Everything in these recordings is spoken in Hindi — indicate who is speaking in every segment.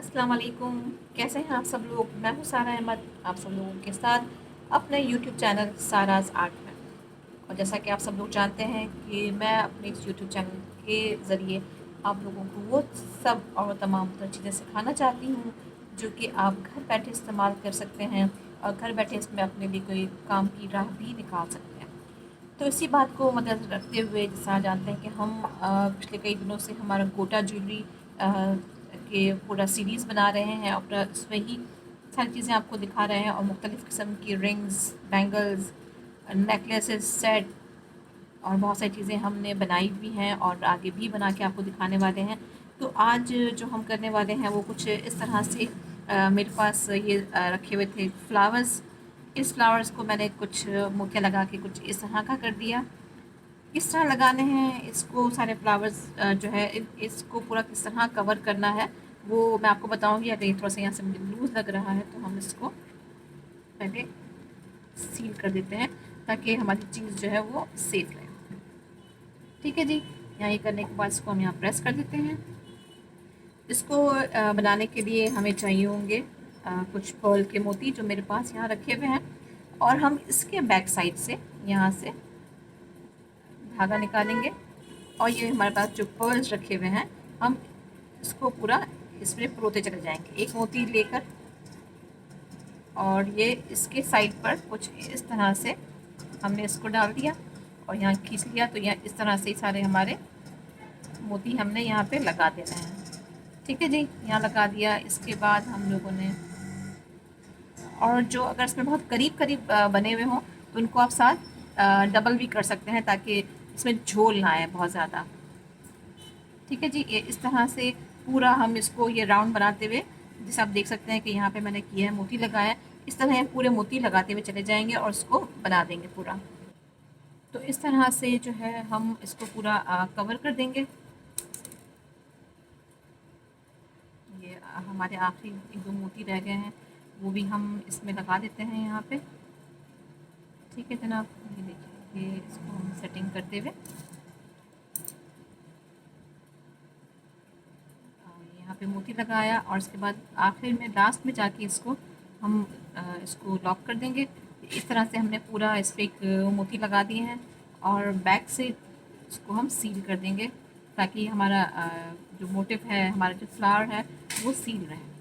Speaker 1: अस्सलाम वालेकुम। कैसे हैं आप सब लोग? मैं हूँ सारा अहमद, आप सब लोगों के साथ अपने यूट्यूब चैनल साराज आर्ट में। और जैसा कि आप सब लोग जानते हैं कि मैं अपने इस यूट्यूब चैनल के ज़रिए आप लोगों को वो सब और तमाम तरह चीज़ें सिखाना चाहती हूँ जो कि आप घर बैठे इस्तेमाल कर सकते हैं और घर बैठे इसमें अपने लिए कोई काम की राह भी निकाल सकते हैं। तो इसी बात को मद्देनज़र रखते हुए जैसा जानते हैं कि हम पिछले कई दिनों से हमारा गोटा ज्वेलरी के पूरा सीरीज़ बना रहे हैं और पूरा उसमें ही सारी चीज़ें आपको दिखा रहे हैं और मुख्तलिफ़ किस्म की रिंग्स, बैंगल्स, नेकलेसेस, सेट और बहुत सारी चीज़ें हमने बनाई भी हैं और आगे भी बना के आपको दिखाने वाले हैं। तो आज जो हम करने वाले हैं वो कुछ इस तरह से मेरे पास ये रखे हुए थे फ्लावर्स। इस फ्लावर्स को मैंने कुछ मोतियाँ लगा के कुछ इस तरह का कर दिया। किस तरह लगाने हैं इसको सारे फ्लावर्स जो है इसको पूरा किस तरह कवर करना है वो मैं आपको बताऊंगी। अगर ये थोड़ा सा यहाँ से मुझे लूज़ लग रहा है तो हम इसको पहले सील कर देते हैं ताकि हमारी चीज़ जो है वो सेफ रहे। ठीक है जी, यहाँ ये करने के बाद इसको हम यहाँ प्रेस कर देते हैं। इसको बनाने के लिए हमें चाहिए होंगे कुछ पर्ल के मोती जो मेरे पास यहाँ रखे हुए हैं और हम इसके बैक साइड से यहाँ से धागा निकालेंगे और ये हमारे पास जो पर्ल्स रखे हुए हैं हम इसको पूरा इसमें परोते चले जाएंगे एक मोती लेकर और ये इसके साइड पर कुछ इस तरह से हमने इसको डाल दिया और यहाँ खींच लिया। तो यहाँ इस तरह से सारे हमारे मोती हमने यहाँ पे लगा देना है। ठीक है जी, यहाँ लगा दिया। इसके बाद हम लोगों ने और जो अगर इसमें बहुत करीब करीब बने हुए हों तो उनको आप साथ डबल भी कर सकते हैं ताकि इसमें झोल ना आए बहुत ज़्यादा। ठीक है जी, ये इस तरह से पूरा हम इसको ये राउंड बनाते हुए जैसे आप देख सकते हैं कि यहाँ पे मैंने किया है मोती लगाया है। इस तरह ये पूरे मोती लगाते हुए चले जाएंगे और इसको बना देंगे पूरा। तो इस तरह से जो है हम इसको पूरा कवर कर देंगे। ये हमारे आखिरी एक दो मोती रह गए हैं वो भी हम इसमें लगा देते हैं यहाँ पे। ठीक है जनाब, ये देखिए ये इसको हम सेटिंग करते हुए यहाँ पे मोती लगाया और इसके बाद आखिर में लास्ट में जाके इसको हम इसको लॉक कर देंगे। इस तरह से हमने पूरा इस पर एक मोती लगा दिए हैं और बैक से इसको हम सील कर देंगे ताकि हमारा जो मोटिव है हमारा जो फ्लावर है वो सील रहे।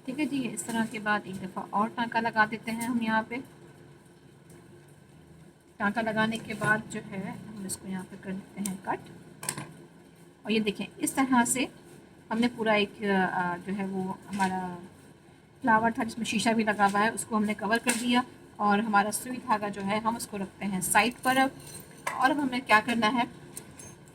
Speaker 1: ठीक है जी, इस तरह के बाद एक दफ़ा और टाँका लगा देते हैं हम यहाँ पे। टाँका लगाने के बाद जो है हम इसको यहाँ पे कर देते हैं कट और ये देखें इस तरह से हमने पूरा एक जो है वो हमारा फ्लावर था जिसमें शीशा भी लगा हुआ है उसको हमने कवर कर दिया और हमारा सुई धागा जो है हम उसको रखते हैं साइड पर। अब हमें क्या करना है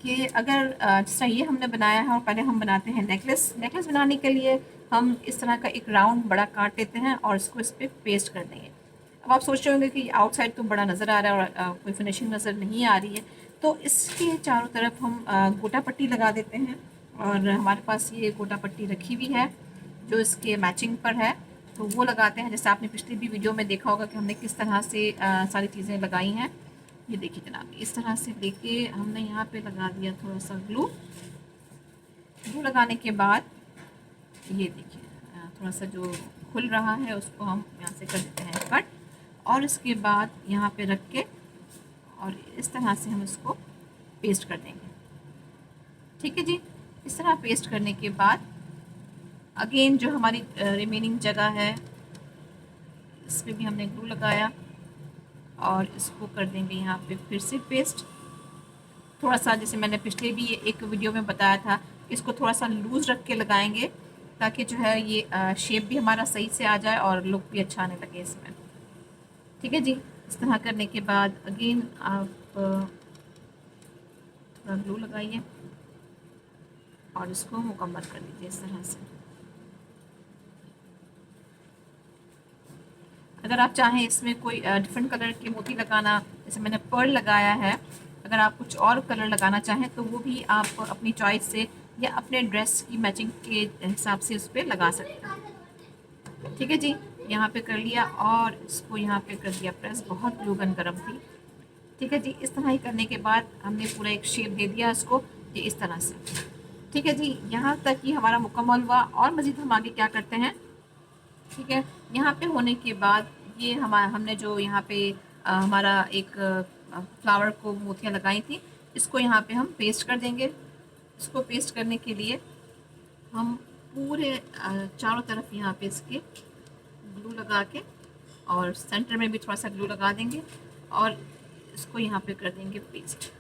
Speaker 1: कि अगर जिस तरह ये हमने बनाया है और पहले हम बनाते हैं नेकलेस बनाने के लिए हम इस तरह का एक राउंड बड़ा काट लेते हैं और इसको इस पर पेस्ट कर देंगे। अब आप सोच रहे होंगे कि आउटसाइड तो बड़ा नज़र आ रहा है और कोई फिनिशिंग नज़र नहीं आ रही है, तो इसके चारों तरफ हम गोटा पट्टी लगा देते हैं और हमारे पास ये गोटा पट्टी रखी हुई है जो इसके मैचिंग पर है तो वो लगाते हैं। जैसे आपने पिछली भी वीडियो में देखा होगा कि हमने किस तरह से सारी चीज़ें लगाई हैं। ये देखिए जनाब, इस तरह से लेके हमने यहाँ पे लगा दिया थोड़ा सा ग्लू लगाने के बाद ये देखिए थोड़ा सा जो खुल रहा है उसको हम यहाँ से कर देते हैं कट और इसके बाद यहाँ पे रख के और इस तरह से हम इसको पेस्ट कर देंगे। ठीक है जी, इस तरह पेस्ट करने के बाद अगेन जो हमारी रिमेनिंग जगह है इस पर भी हमने ग्लू लगाया और इसको कर देंगे यहाँ पे फिर से पेस्ट। थोड़ा सा जैसे मैंने पिछले भी एक वीडियो में बताया था इसको थोड़ा सा लूज़ रख के लगाएंगे ताकि जो है ये शेप भी हमारा सही से आ जाए और लुक भी अच्छा आने लगे इसमें। ठीक है जी, इस तरह करने के बाद अगेन आप थोड़ा ग्लू लगाइए और इसको मुकम्मल कर लीजिए इस तरह से। अगर आप चाहें इसमें कोई डिफरेंट कलर के मोती लगाना, जैसे मैंने पर्ल लगाया है, अगर आप कुछ और कलर लगाना चाहें तो वो भी आप अपनी चॉइस से या अपने ड्रेस की मैचिंग के हिसाब से उस पर लगा सकते हैं। ठीक है जी, यहाँ पे कर लिया और इसको यहाँ पे कर दिया प्रेस। बहुत ग्लू गन गर्म थी। ठीक है जी, इस तरह ही करने के बाद हमने पूरा एक शेप दे दिया इसको ये इस तरह से। ठीक है जी, यहाँ तक ही हमारा मुकम्मल हुआ। और मज़ीद हम आगे क्या करते हैं, ठीक है, यहाँ पे होने के बाद ये हमने जो यहाँ पे हमारा एक फ्लावर को मोतियाँ लगाई थी, इसको यहाँ पे हम पेस्ट कर देंगे। इसको पेस्ट करने के लिए हम पूरे चारों तरफ यहाँ पे इसके ग्लू लगा के, और सेंटर में भी थोड़ा सा ग्लू लगा देंगे और इसको यहाँ पे कर देंगे पेस्ट।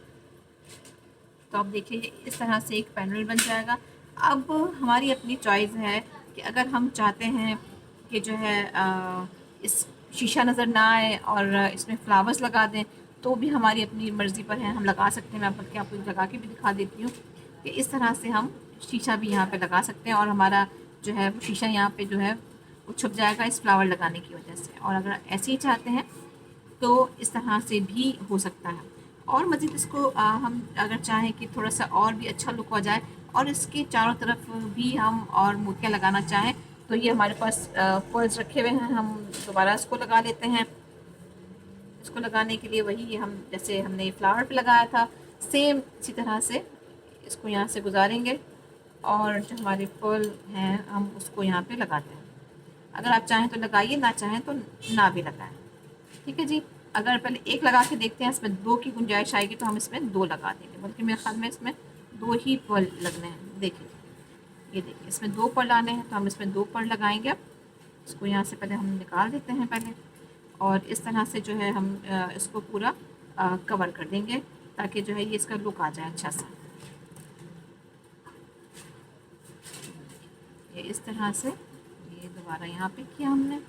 Speaker 1: तो आप देखिए इस तरह से एक पैनल बन जाएगा। अब हमारी अपनी चॉइस है कि अगर हम चाहते हैं कि जो है इस शीशा नज़र ना आए और इसमें फ्लावर्स लगा दें, तो भी हमारी अपनी मर्ज़ी पर है, हम लगा सकते हैं। मैं बल्कि आपको लगा के भी दिखा देती हूँ कि इस तरह से हम शीशा भी यहाँ पे लगा सकते हैं और हमारा जो है वो शीशा यहाँ पे जो है वो छुप जाएगा इस फ्लावर लगाने की वजह से। और अगर ऐसे ही चाहते हैं तो इस तरह से भी हो सकता है। और मज़ीद इसको हम अगर चाहें कि थोड़ा सा और भी अच्छा लुक हो जाए और इसके चारों तरफ भी हम और मोतियाँ लगाना चाहें, तो ये हमारे पास पर्ल्स रखे हुए हैं, हम दोबारा इसको लगा लेते हैं। इसको लगाने के लिए वही हम जैसे हमने फ्लावर पे लगाया था, सेम इसी तरह से इसको यहाँ से गुजारेंगे और जो हमारे पर्ल हैं हम उसको यहाँ पे लगाते हैं। अगर आप चाहें तो लगाइए, ना चाहें तो ना भी लगाएं। ठीक है जी, अगर पहले एक लगा के देखते हैं, इसमें दो की गुंजाइश आएगी तो हम इसमें दो लगा देंगे, बल्कि मेरे ख्याल में इसमें दो ही पर्ल लगने हैं। देखिए, ये देखिए इसमें दो पर्ल आने हैं तो हम इसमें दो पर्ल लगाएंगे। अब इसको यहाँ से पहले हम निकाल देते हैं पहले, और इस तरह से जो है हम इसको पूरा कवर कर देंगे ताकि जो है ये इसका लुक आ जाए अच्छा सा। ये इस तरह से ये दोबारा यहाँ पे किया हमने,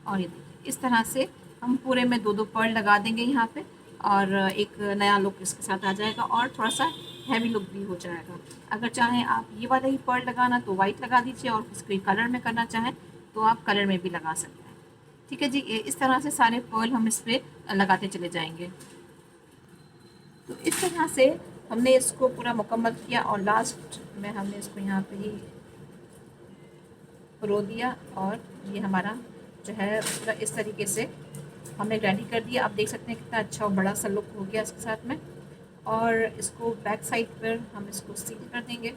Speaker 1: और ये देखिए इस तरह से हम पूरे में दो दो पर्ल लगा देंगे यहाँ पे, और एक नया लुक इसके साथ आ जाएगा और थोड़ा सा हैवी लुक भी हो जाएगा। अगर चाहें आप ये वाला ही पर्ल लगाना तो वाइट लगा दीजिए, और इसको कलर में करना चाहें तो आप कलर में भी लगा सकते हैं। ठीक है जी, इस तरह से सारे पर्ल हम इस पर लगाते चले जाएंगे। तो इस तरह से हमने इसको पूरा मुकम्मल किया और लास्ट में हमने इसको यहाँ पे ही रो दिया, और ये हमारा जो है पूरा इस तरीके से हमने रेडी कर दिया। आप देख सकते हैं कितना अच्छा और बड़ा सा लुक हो गया इसके साथ में। और इसको बैक साइड पर हम इसको सील कर देंगे।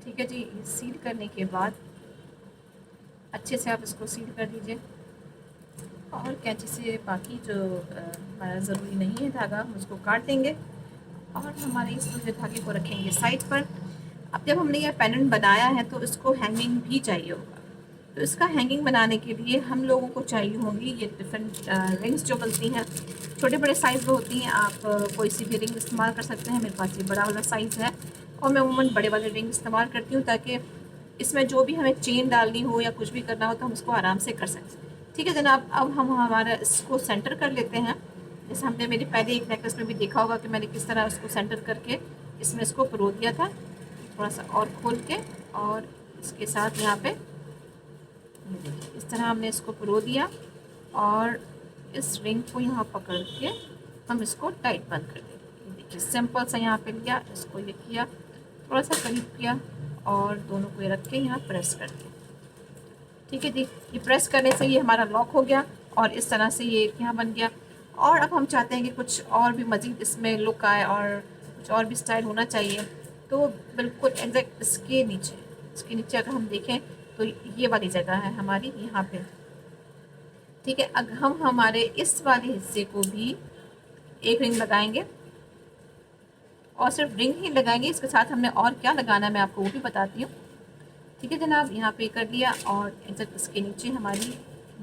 Speaker 1: ठीक है जी, सील करने के बाद अच्छे से आप इसको सील कर दीजिए, और कैंची से बाकी जो हमारा ज़रूरी नहीं है धागा हम उसको काट देंगे, और हमारे इस दूसरे धागे को रखेंगे साइड पर। अब जब हमने यह पेंडेंट बनाया है तो इसको हैंगिंग भी चाहिए होगा। तो इसका हैंगिंग बनाने के लिए हम लोगों को चाहिए होंगी ये डिफरेंट रिंग्स जो बनती हैं, छोटे बड़े साइज़ में होती हैं। आप कोई सी भी रिंग इस्तेमाल कर सकते हैं। मेरे पास ये बड़ा वाला साइज़ है और मैं अमूमन बड़े वाले रिंग इस्तेमाल करती हूँ ताकि इसमें जो भी हमें चेन डालनी हो या कुछ भी करना हो तो हम इसको आराम से कर सकते हैं। ठीक है जनाब, अब हम हमारा इसको सेंटर कर लेते हैं। जैसे हमने मेरे पहले एक नेकलेस में भी देखा होगा कि मैंने किस तरह उसको सेंटर करके इसमें इसको परो दिया था, थोड़ा सा और खोल के, और इसके साथ यहाँ पे इस तरह हमने इसको परो दिया, और इस रिंग को यहाँ पकड़ के हम इसको टाइट बंद कर देंगे। देखिए सिंपल सा यहाँ पे लिया, इसको ये किया, थोड़ा सा करीब किया, और दोनों को ये रख के यहाँ प्रेस कर दिया। ठीक है जी, ये प्रेस करने से ये हमारा लॉक हो गया और इस तरह से ये यहाँ बन गया। और अब हम चाहते हैं कि कुछ और भी मज़ीद इसमें लुक आए और कुछ और भी स्टाइल होना चाहिए, तो बिल्कुल एग्जैक्ट इसके नीचे अगर हम देखें तो ये वाली जगह है हमारी यहाँ पे। ठीक है, अब हम हमारे इस वाले हिस्से को भी एक रिंग लगाएंगे, और सिर्फ रिंग ही लगाएंगे, इसके साथ हमने और क्या लगाना है मैं आपको वो भी बताती हूँ। ठीक है जनाब, यहाँ पे कर दिया, और एग्जैक्ट इसके नीचे हमारी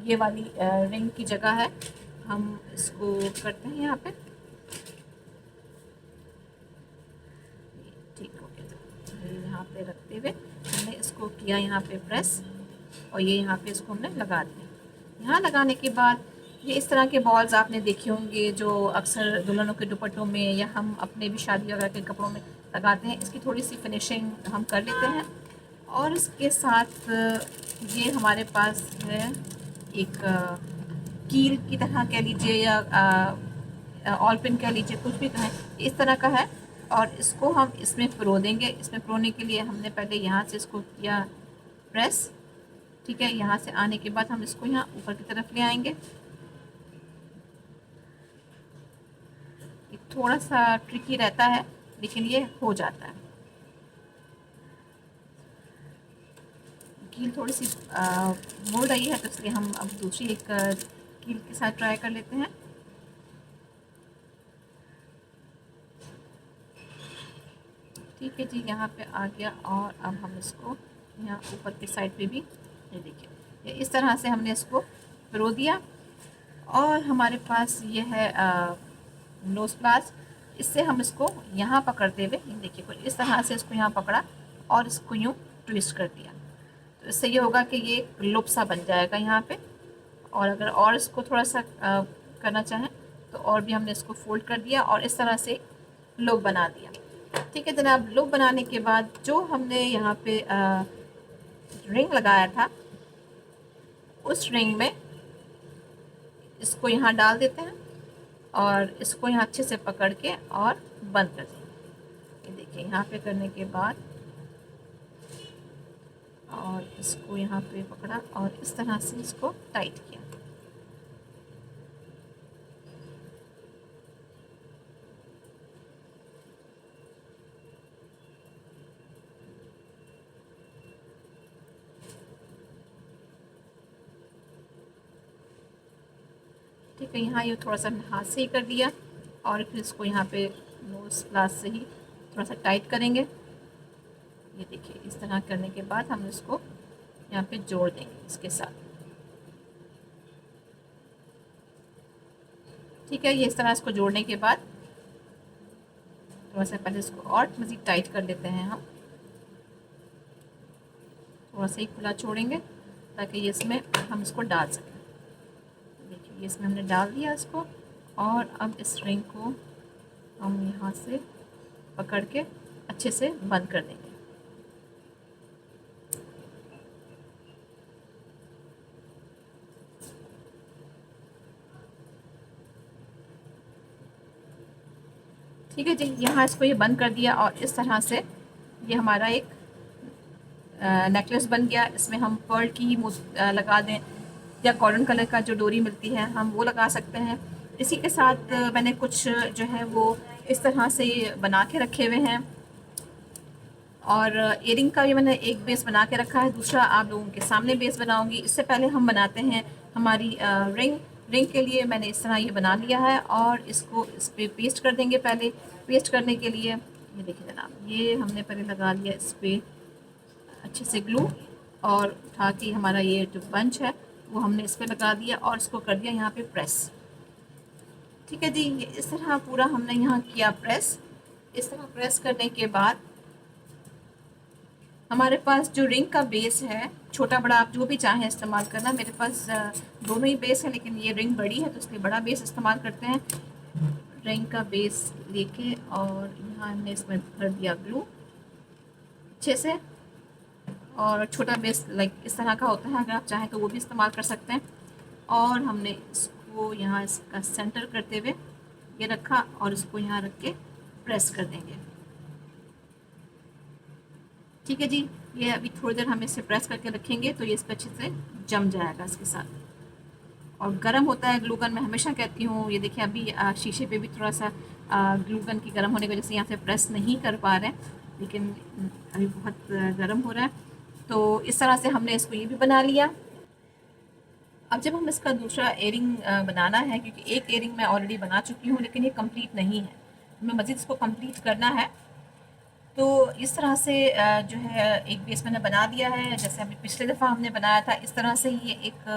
Speaker 1: ये वाली रिंग की जगह है, हम इसको करते हैं यहाँ पे। ठीक हो गया, यहाँ पे रखते हुए हमने इसको किया यहाँ पे प्रेस, और ये यहाँ पे इसको हमने लगा दिया। यहाँ लगाने के बाद ये इस तरह के बॉल्स आपने देखे होंगे जो अक्सर दुल्हनों के दुपट्टों में या हम अपने भी शादी वगैरह के कपड़ों में लगाते हैं। इसकी थोड़ी सी फिनिशिंग हम कर लेते हैं, और इसके साथ ये हमारे पास है एक कील की तरह कह लीजिए या ऑल पिन कह लीजिए, कुछ भी कहें, इस तरह का है, और इसको हम इसमें परो देंगे। इसमें परोने के लिए हमने पहले यहाँ से इसको किया प्रेस। ठीक है, यहाँ से आने के बाद हम इसको यहाँ ऊपर की तरफ ले आएंगे। थोड़ा सा ट्रिकी रहता है, लेकिन ये हो जाता है। कील थोड़ी सी मुड़ रही है, तो इसलिए हम अब दूसरी एक कील के साथ ट्राई कर लेते हैं। ठीक है जी, यहाँ पे आ गया। और अब हम इसको यहाँ ऊपर की साइड पे भी, ये देखिए, ये इस तरह से हमने इसको रो दिया। और हमारे पास ये है नोज प्लास। इससे हम इसको यहाँ पकड़ते हुए, ये देखिए, कुछ इस तरह से इसको यहाँ पकड़ा और इसको यूँ ट्विस्ट कर दिया। तो इससे ये होगा कि ये एक लुप सा बन जाएगा यहाँ पे। और अगर और इसको थोड़ा सा करना चाहें तो और भी हमने इसको फोल्ड कर दिया और इस तरह से लुप बना दिया। ठीक है जनाब, लुप बनाने के बाद जो हमने यहाँ पे रिंग लगाया था, उस रिंग में इसको यहाँ डाल देते हैं और इसको यहाँ अच्छे से पकड़ के और बंद कर देंगे। ये देखिए, यहाँ पे करने के बाद और इसको यहाँ पे पकड़ा और इस तरह से इसको टाइट किया। ठीक है, यहाँ ये थोड़ा सा हाथ से ही कर दिया और फिर इसको यहाँ पे नोज प्लास से ही थोड़ा सा टाइट करेंगे। ये देखिए, इस तरह करने के बाद हम इसको यहाँ पे जोड़ देंगे इसके साथ। ठीक है, ये इस तरह इसको जोड़ने के बाद थोड़ा सा पहले इसको और मज़ीद टाइट कर लेते हैं हम। थोड़ा सा ही खुला छोड़ेंगे ताकि ये इसमें हम इसको डाल सकें। देखिए, ये इसमें हमने डाल दिया इसको। और अब इस रिंग को हम यहाँ से पकड़ के अच्छे से बंद कर देंगे। ठीक है जी, यहाँ इसको ये बंद कर दिया और इस तरह से ये हमारा एक नेकलेस बन गया। इसमें हम पर्ल की लगा दें या गोल्डन कलर का जो डोरी मिलती है हम वो लगा सकते हैं। इसी के साथ मैंने कुछ जो है वो इस तरह से बना के रखे हुए हैं। और इयरिंग का भी मैंने एक बेस बना के रखा है, दूसरा आप लोगों के सामने बेस बनाऊंगी। इससे पहले हम बनाते हैं हमारी रिंग। रिंग के लिए मैंने इस तरह ये बना लिया है और इसको इस पर पेस्ट कर देंगे। पहले पेस्ट करने के लिए ये देखिए जनाब, ये हमने पहले लगा लिया इस पर अच्छे से ग्लू, और उठा के हमारा ये जो बंच है वो हमने इस पर लगा दिया और इसको कर दिया यहाँ पे प्रेस। ठीक है जी, ये इस तरह पूरा हमने यहाँ किया प्रेस। इस तरह प्रेस करने के बाद हमारे पास जो रिंग का बेस है, छोटा बड़ा आप जो भी चाहें इस्तेमाल करना। मेरे पास दोनों ही बेस है, लेकिन ये रिंग बड़ी है तो इसलिए बड़ा बेस इस्तेमाल करते हैं। रिंग का बेस लेके और यहाँ हमने इसमें भर दिया ग्लू अच्छे से। और छोटा बेस लाइक इस तरह का होता है, अगर आप चाहें तो वो भी इस्तेमाल कर सकते हैं। और हमने इसको यहाँ इसका सेंटर करते हुए ये रखा और इसको यहाँ रख के प्रेस कर देंगे। ठीक है जी, ये अभी थोड़ी देर हम इसे प्रेस करके रखेंगे तो ये इस पर अच्छे से जम जाएगा इसके साथ। और गर्म होता है ग्लू गन, मैं हमेशा कहती हूँ। ये देखिए, अभी शीशे पे भी थोड़ा सा ग्लू गन की गर्म होने की वजह से यहाँ से प्रेस नहीं कर पा रहे हैं, लेकिन अभी बहुत गर्म हो रहा है। तो इस तरह से हमने इसको ये भी बना लिया। अब जब हम इसका दूसरा एयरिंग बनाना है, क्योंकि एक एयरिंग मैं ऑलरेडी बना चुकी हूँ लेकिन ये कंप्लीट नहीं है, हमें मज़ीद इसको कंप्लीट करना है। तो इस तरह से जो है एक बेस मैंने बना दिया है, जैसे अभी पिछले दफ़ा हमने बनाया था। इस तरह से ये एक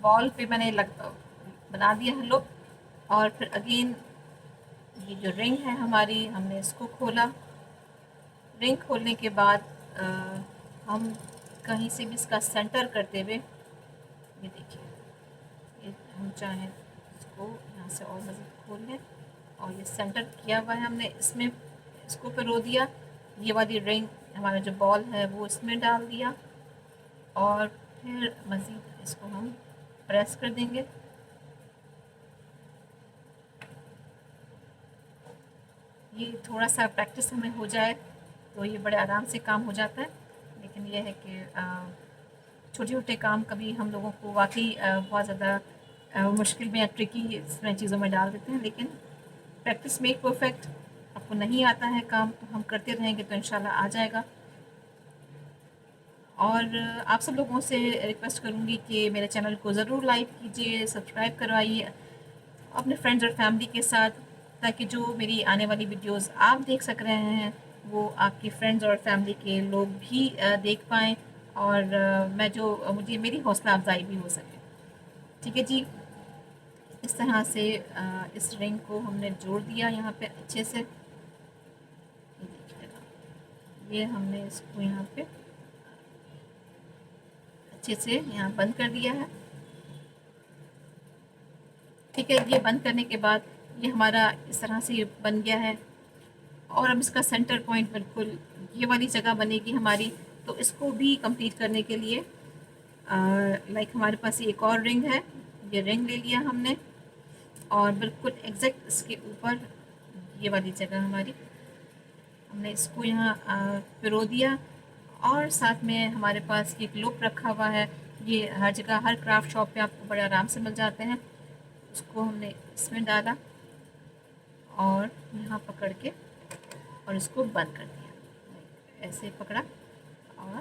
Speaker 1: बॉल पे मैंने बना दिया है लुक। और फिर अगेन ये जो रिंग है हमारी, हमने इसको खोला। रिंग खोलने के बाद हम कहीं से भी इसका सेंटर करते हुए, ये देखिए, ये हम चाहें इसको यहाँ से और मज़ीद खोल लें और ये सेंटर किया हुआ है हमने। इसमें इसको पिरो दिया, ये वाली रिंग हमारा जो बॉल है वो इसमें डाल दिया और फिर मज़ीद इसको हम प्रेस कर देंगे। ये थोड़ा सा प्रैक्टिस हमें हो जाए तो ये बड़े आराम से काम हो जाता है। लेकिन ये है कि छोटे छोटे काम कभी हम लोगों को वाकई बहुत ज़्यादा मुश्किल में या ट्रिकी इसमें चीज़ों में डाल देते हैं, लेकिन प्रैक्टिस मेक परफेक्ट। अब आपको नहीं आता है काम तो हम करते रहेंगे तो इंशाल्लाह आ जाएगा। और आप सब लोगों से रिक्वेस्ट करूँगी कि मेरे चैनल को ज़रूर लाइक कीजिए, सब्सक्राइब करवाइए अपने फ्रेंड्स और फैमिली के साथ, ताकि जो मेरी आने वाली वीडियोस आप देख सक रहे हैं वो आपके फ्रेंड्स और फैमिली के लोग भी देख पाएँ, और मैं जो मुझे मेरी हौसला अफजाई भी हो सके। ठीक है जी, इस तरह से इस रिंग को हमने जोड़ दिया यहाँ पे अच्छे से। ये देखिएगा, ये हमने इसको यहाँ पे अच्छे से यहाँ बंद कर दिया है। ठीक है, ये बंद करने के बाद ये हमारा इस तरह से ये बन गया है। और अब इसका सेंटर पॉइंट बिल्कुल ये वाली जगह बनेगी हमारी। तो इसको भी कंप्लीट करने के लिए लाइक हमारे पास एक और रिंग है, ये रिंग ले लिया हमने और बिल्कुल एग्जैक्ट इसके ऊपर ये वाली जगह हमारी हमने इसको यहाँ पिरो दिया। और साथ में हमारे पास ये ग्लोब रखा हुआ है, ये हर जगह हर क्राफ्ट शॉप पे आपको बड़े आराम से मिल जाते हैं। उसको हमने इसमें डाला और यहाँ पकड़ के और इसको बंद कर दिया, ऐसे पकड़ा और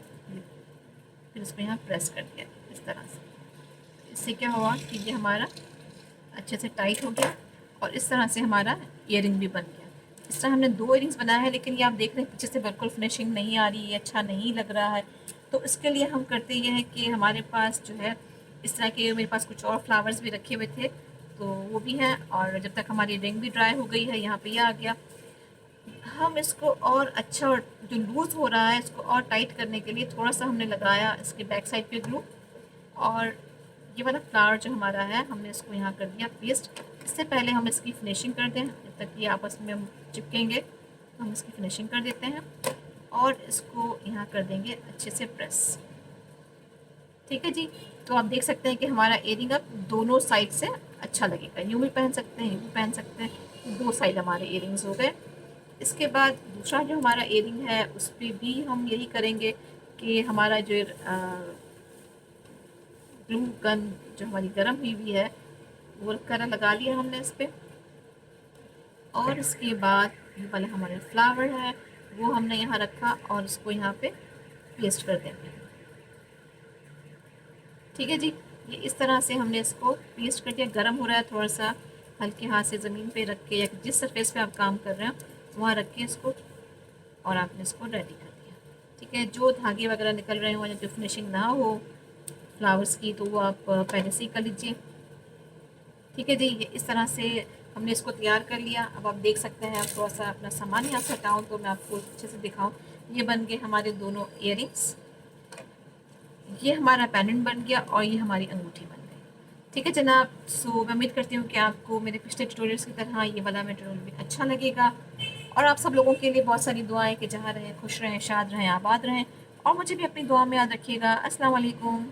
Speaker 1: फिर इसको यहाँ प्रेस कर दिया इस तरह से। इससे क्या हुआ कि ये हमारा अच्छे से टाइट हो गया और इस तरह से हमारा ईयरिंग भी बन गया। इस तरह हमने 2 ईयरिंग्स बनाए हैं, लेकिन ये आप देख रहे हैं पीछे से बिल्कुल फिनिशिंग नहीं आ रही है, अच्छा नहीं लग रहा है। तो इसके लिए हम करते ये हैं कि हमारे पास जो है इस तरह के, मेरे पास कुछ और फ्लावर्स भी रखे हुए थे तो वो भी हैं। और जब तक हमारी रिंग भी ड्राई हो गई है, यहाँ पे ये आ गया, हम इसको और अच्छा, और जो लूज़ हो रहा है इसको और टाइट करने के लिए थोड़ा सा हमने लगाया इसके बैक साइड पे ग्लू। और ये वाला फ्लावर जो हमारा है हमने इसको यहाँ कर दिया पेस्ट। इससे पहले हम इसकी फिनिशिंग कर दें, जब तक ये आपस में चिपकेंगे तो हम इसकी फिनिशिंग कर देते हैं और इसको यहाँ कर देंगे अच्छे से प्रेस। ठीक है जी, तो आप देख सकते हैं कि हमारा ईयरिंग अब दोनों साइड से अच्छा लगेगा, यूँ भी पहन सकते हैं, यूँ भी पहन सकते हैं, 2 साइड हमारे ईयरिंग्स हो गए। इसके बाद दूसरा जो हमारा ईयरिंग है उस पर भी हम यही करेंगे कि हमारा जो ग्लू गन जो हमारी गर्म हुई है वो करा लगा लिया हमने इस पर। और इसके बाद ये वाला हमारे फ्लावर है वो हमने यहाँ रखा और इसको यहाँ पे पेस्ट कर देंगे। ठीक है जी, ये इस तरह से हमने इसको पेस्ट कर दिया। गर्म हो रहा है, थोड़ा सा हल्के हाथ से ज़मीन पे रख के या जिस सरफेस पे आप काम कर रहे हैं वहाँ रख के इसको, और आपने इसको रेडी कर दिया। ठीक है, जो धागे वगैरह निकल रहे हो या जो फिनिशिंग ना हो फ्लावर्स की तो वो आप पहले से ही कर लीजिए। ठीक है जी, ये इस तरह से हमने इसको तैयार कर लिया। अब आप देख सकते हैं, आप थोड़ा सा अपना सामान यहाँ से हटाऊँ तो मैं आपको अच्छे से दिखाऊँ। ये बन गए हमारे दोनों ईयरिंग्स, ये हमारा पेंडेंट बन गया और ये हमारी अंगूठी बन गई। ठीक है जनाब, सो मैं उम्मीद करती हूँ कि आपको मेरे पिछले ट्यूटोरियल्स की तरह ये वाला ट्यूटोरियल भी अच्छा लगेगा। और आप सब लोगों के लिए बहुत सारी दुआएं कि जहाँ रहें खुश रहें, शाद रहें, आबाद रहें, और मुझे भी अपनी दुआ में याद रखिएगा। अस्सलाम वालेकुम।